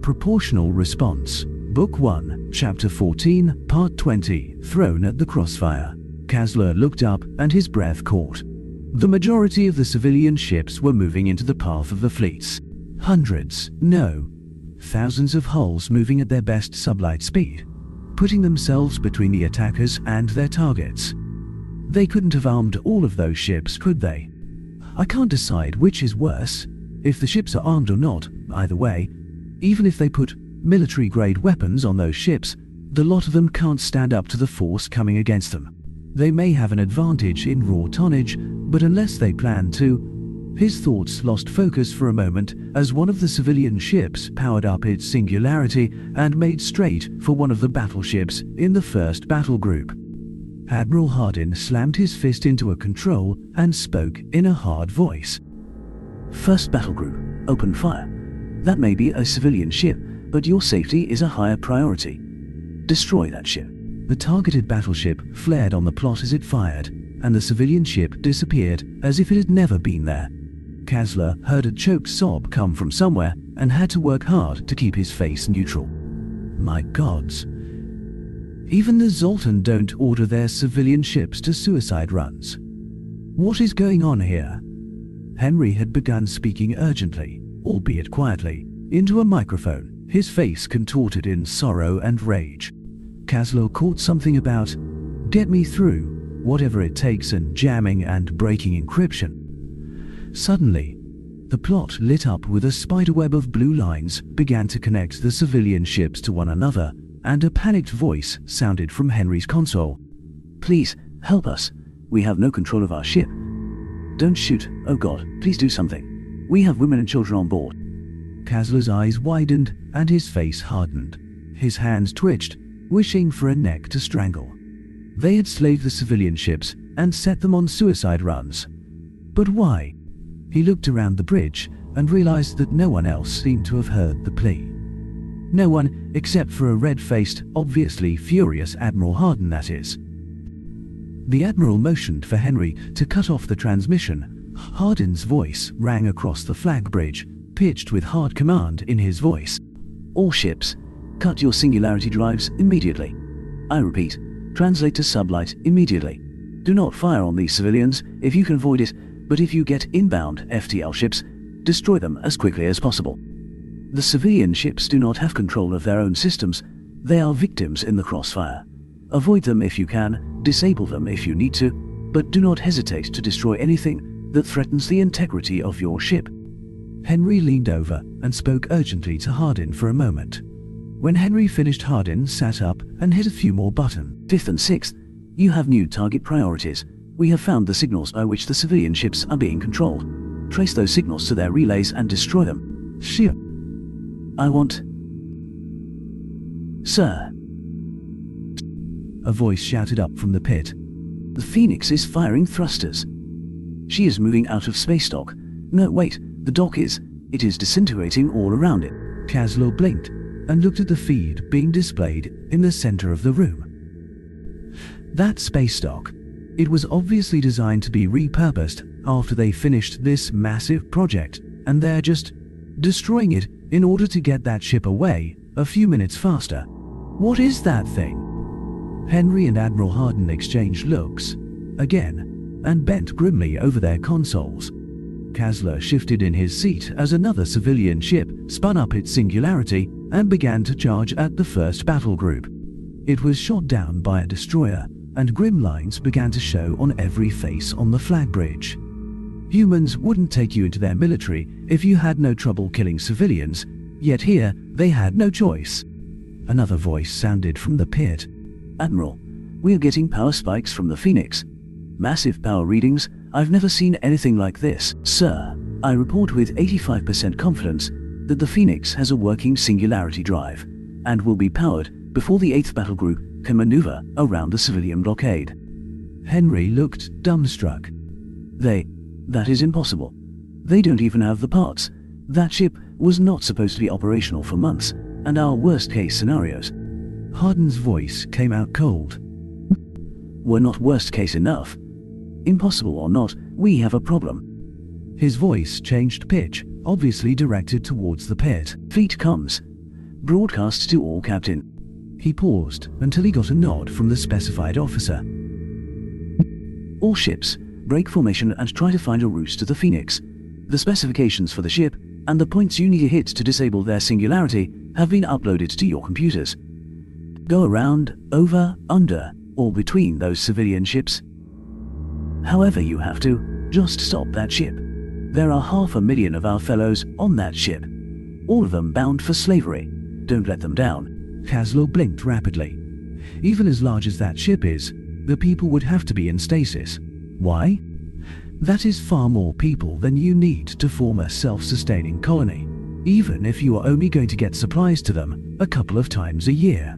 Proportional Response. Book 1, Chapter 14, Part 20, Thrown at the Crossfire. Kasler looked up and his breath caught. The majority of the civilian ships were moving into the path of the fleets. Hundreds, no, thousands of hulls moving at their best sublight speed, putting themselves between the attackers and their targets. They couldn't have armed all of those ships, could they? I can't decide which is worse, if the ships are armed or not. Either way, even if they put military-grade weapons on those ships, the lot of them can't stand up to the force coming against them. They may have an advantage in raw tonnage, but unless they plan to... His thoughts lost focus for a moment as one of the civilian ships powered up its singularity and made straight for one of the battleships in the first battle group. Admiral Hardin slammed his fist into a control and spoke in a hard voice. First battle group, open fire. That may be a civilian ship, but your safety is a higher priority. Destroy that ship. The targeted battleship flared on the plot as it fired, and the civilian ship disappeared as if it had never been there. Kasler heard a choked sob come from somewhere and had to work hard to keep his face neutral. My gods. Even the Zoltan don't order their civilian ships to suicide runs. What is going on here? Henry had begun speaking urgently, albeit quietly, into a microphone, his face contorted in sorrow and rage. Kasler caught something about, "Get me through, whatever it takes," and jamming and breaking encryption. Suddenly, the plot lit up with a spiderweb of blue lines began to connect the civilian ships to one another, and a panicked voice sounded from Henry's console. Please, help us. We have no control of our ship. Don't shoot. Oh God, please do something. We have women and children on board. Kasler's eyes widened and his face hardened. His hands twitched, wishing for a neck to strangle. They had slaved the civilian ships and set them on suicide runs. But why? He looked around the bridge and realized that no one else seemed to have heard the plea. No one except for a red-faced, obviously furious Admiral Hardin, that is. The Admiral motioned for Henry to cut off the transmission. Hardin's voice rang across the flag bridge, pitched with hard command in his voice. All ships, cut your singularity drives immediately. I repeat, translate to sublight immediately. Do not fire on these civilians if you can avoid it, but if you get inbound FTL ships, destroy them as quickly as possible. The civilian ships do not have control of their own systems. They are victims in the crossfire. Avoid them if you can, disable them if you need to, but do not hesitate to destroy anything that threatens the integrity of your ship. Henry leaned over and spoke urgently to Hardin for a moment. When Henry finished, Hardin sat up and hit a few more buttons. 5th and 6th, you have new target priorities. We have found the signals by which the civilian ships are being controlled. Trace those signals to their relays and destroy them. Sure. I want... Sir. A voice shouted up from the pit. The Phoenix is firing thrusters. She is moving out of space dock. No, wait, the dock is... It is disintegrating all around it. Kasler blinked and looked at the feed being displayed in the center of the room. That space dock. It was obviously designed to be repurposed after they finished this massive project, and they're just destroying it in order to get that ship away a few minutes faster. What is that thing? Henry and Admiral Hardin exchanged looks, again, and bent grimly over their consoles. Kasler shifted in his seat as another civilian ship spun up its singularity and began to charge at the first battle group. It was shot down by a destroyer, and grim lines began to show on every face on the flag bridge. Humans wouldn't take you into their military if you had no trouble killing civilians, yet here they had no choice. Another voice sounded from the pit. Admiral, we are getting power spikes from the Phoenix. Massive power readings. I've never seen anything like this. Sir, I report with 85% confidence that the Phoenix has a working singularity drive and will be powered before the 8th Battle Group can maneuver around the civilian blockade. Henry looked dumbstruck. That is impossible. They don't even have the parts. That ship was not supposed to be operational for months, and our worst-case scenarios. Hardin's voice came out cold. Were not worst-case enough. Impossible or not, we have a problem. His voice changed pitch, obviously directed towards the pit. Fleet comes. Broadcast to all, Captain. He paused until he got a nod from the specified officer. All ships, break formation and try to find a route to the Phoenix. The specifications for the ship and the points you need to hit to disable their singularity have been uploaded to your computers. Go around, over, under, or between those civilian ships. However you have to, just stop that ship. There are 500,000 of our fellows on that ship, all of them bound for slavery. Don't let them down. Kaslo blinked rapidly. Even as large as that ship is, the people would have to be in stasis. Why? That is far more people than you need to form a self-sustaining colony, even if you are only going to get supplies to them a couple of times a year.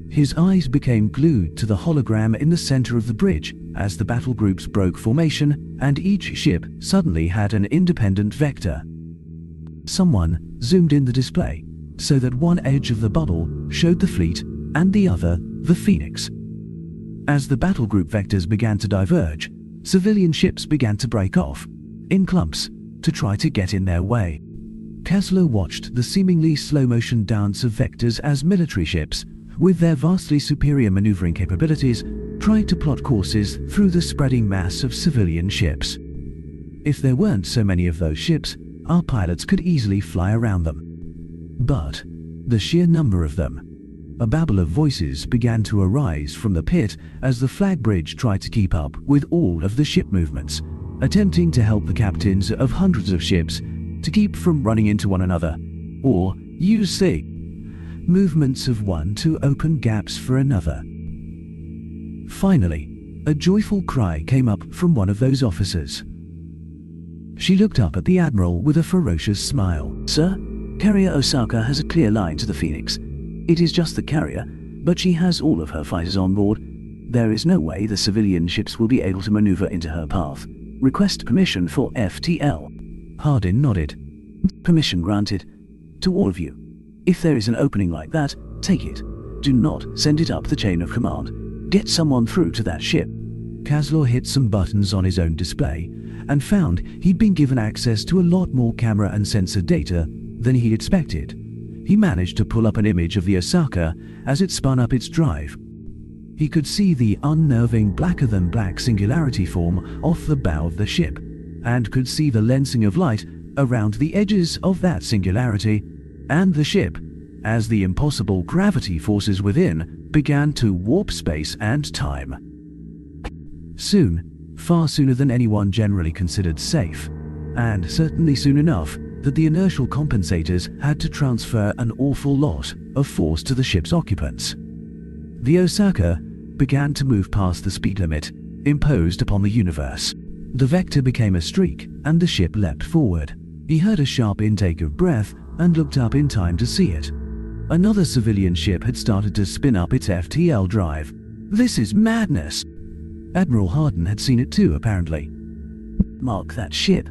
His eyes became glued to the hologram in the center of the bridge as the battle groups broke formation and each ship suddenly had an independent vector. Someone zoomed in the display so that one edge of the bubble showed the fleet and the other the Phoenix. As the battle group vectors began to diverge, civilian ships began to break off, in clumps, to try to get in their way. Kaslo watched the seemingly slow-motion dance of vectors as military ships, with their vastly superior maneuvering capabilities, tried to plot courses through the spreading mass of civilian ships. If there weren't so many of those ships, our pilots could easily fly around them. But the sheer number of them. A babble of voices began to arise from the pit as the flag bridge tried to keep up with all of the ship movements, attempting to help the captains of hundreds of ships to keep from running into one another, or use the movements of one to open gaps for another. Finally, a joyful cry came up from one of those officers. She looked up at the Admiral with a ferocious smile. Sir, Carrier Osaka has a clear line to the Phoenix. It is just the carrier, but she has all of her fighters on board. There is no way the civilian ships will be able to maneuver into her path. Request permission for FTL. Hardin nodded. Permission granted. To all of you. If there is an opening like that, take it. Do not send it up the chain of command. Get someone through to that ship. Kaslo hit some buttons on his own display and found he'd been given access to a lot more camera and sensor data than he expected. He managed to pull up an image of the Osaka as it spun up its drive. He could see the unnerving blacker-than-black singularity form off the bow of the ship, and could see the lensing of light around the edges of that singularity and the ship, as the impossible gravity forces within began to warp space and time. Soon, far sooner than anyone generally considered safe, and certainly soon enough that the inertial compensators had to transfer an awful lot of force to the ship's occupants. The Osaka began to move past the speed limit imposed upon the universe. The vector became a streak and the ship leapt forward. He heard a sharp intake of breath and looked up in time to see it. Another civilian ship had started to spin up its FTL drive. This is madness! Admiral Hardin had seen it too, apparently. Mark that ship.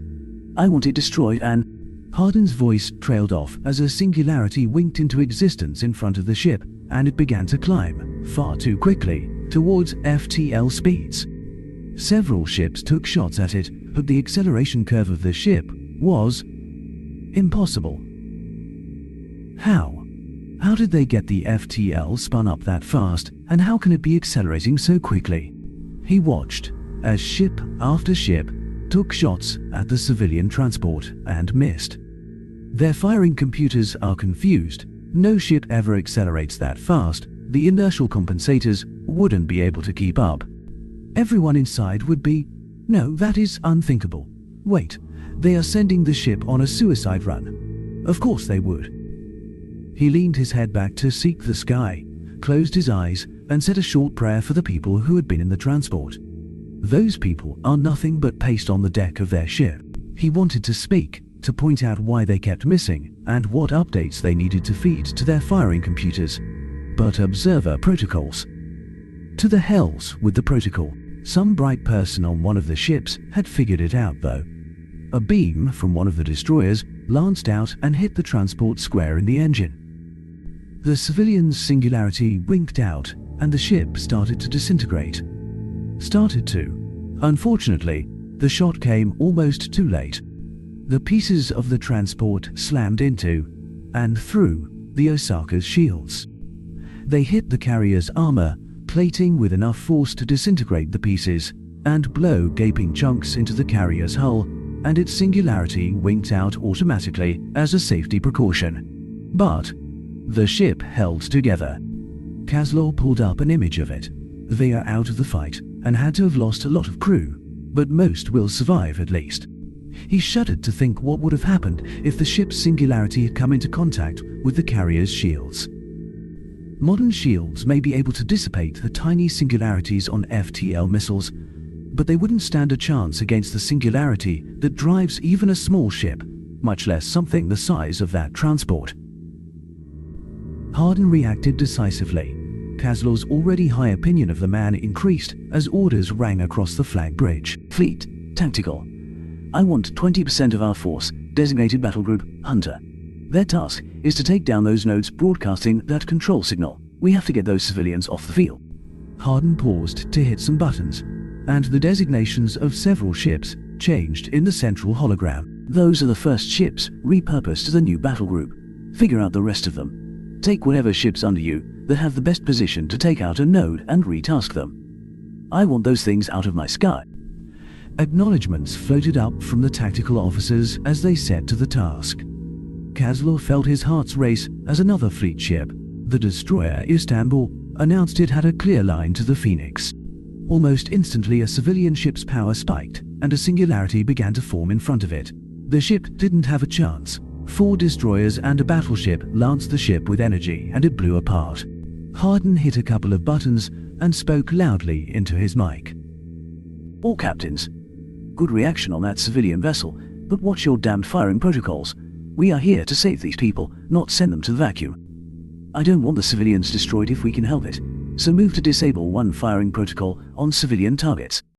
I want it destroyed and... Hardin's voice trailed off as a singularity winked into existence in front of the ship, and it began to climb, far too quickly, towards FTL speeds. Several ships took shots at it, but the acceleration curve of the ship was impossible. How? How did they get the FTL spun up that fast, and how can it be accelerating so quickly? He watched as ship after ship took shots at the civilian transport and missed. Their firing computers are confused. No ship ever accelerates that fast. The inertial compensators wouldn't be able to keep up. Everyone inside would be, no, that is unthinkable. Wait, they are sending the ship on a suicide run. Of course they would. He leaned his head back to seek the sky, closed his eyes, and said a short prayer for the people who had been in the transport. Those people are nothing but paste on the deck of their ship. He wanted to speak, to point out why they kept missing, and what updates they needed to feed to their firing computers. But observer protocols. To the hells with the protocol. Some bright person on one of the ships had figured it out, though. A beam from one of the destroyers lanced out and hit the transport square in the engine. The civilian's singularity winked out, and the ship started to disintegrate. Started to. Unfortunately, the shot came almost too late. The pieces of the transport slammed into and through the Osaka's shields. They hit the carrier's armor, plating with enough force to disintegrate the pieces and blow gaping chunks into the carrier's hull, and its singularity winked out automatically as a safety precaution. But the ship held together. Kaslor pulled up an image of it. They are out of the fight and had to have lost a lot of crew, but most will survive at least. He shuddered to think what would have happened if the ship's singularity had come into contact with the carrier's shields. Modern shields may be able to dissipate the tiny singularities on FTL missiles, but they wouldn't stand a chance against the singularity that drives even a small ship, much less something the size of that transport. Hardin reacted decisively. Kaslor's already high opinion of the man increased as orders rang across the flag bridge. Fleet, tactical. I want 20% of our force, designated battle group, Hunter. Their task is to take down those nodes broadcasting that control signal. We have to get those civilians off the field. Hardin paused to hit some buttons, and the designations of several ships changed in the central hologram. Those are the first ships repurposed to the new battle group. Figure out the rest of them. Take whatever ships under you that have the best position to take out a node and retask them. I want those things out of my sky. Acknowledgements floated up from the tactical officers as they set to the task. Kaslor felt his heart's race as another fleet ship, the destroyer Istanbul, announced it had a clear line to the Phoenix. Almost instantly a civilian ship's power spiked, and a singularity began to form in front of it. The ship didn't have a chance. 4 destroyers and a battleship lanced the ship with energy, and it blew apart. Hardin hit a couple of buttons and spoke loudly into his mic. All captains. Good reaction on that civilian vessel, but watch your damned firing protocols. We are here to save these people, not send them to the vacuum. I don't want the civilians destroyed if we can help it, so move to disable 1 firing protocol on civilian targets.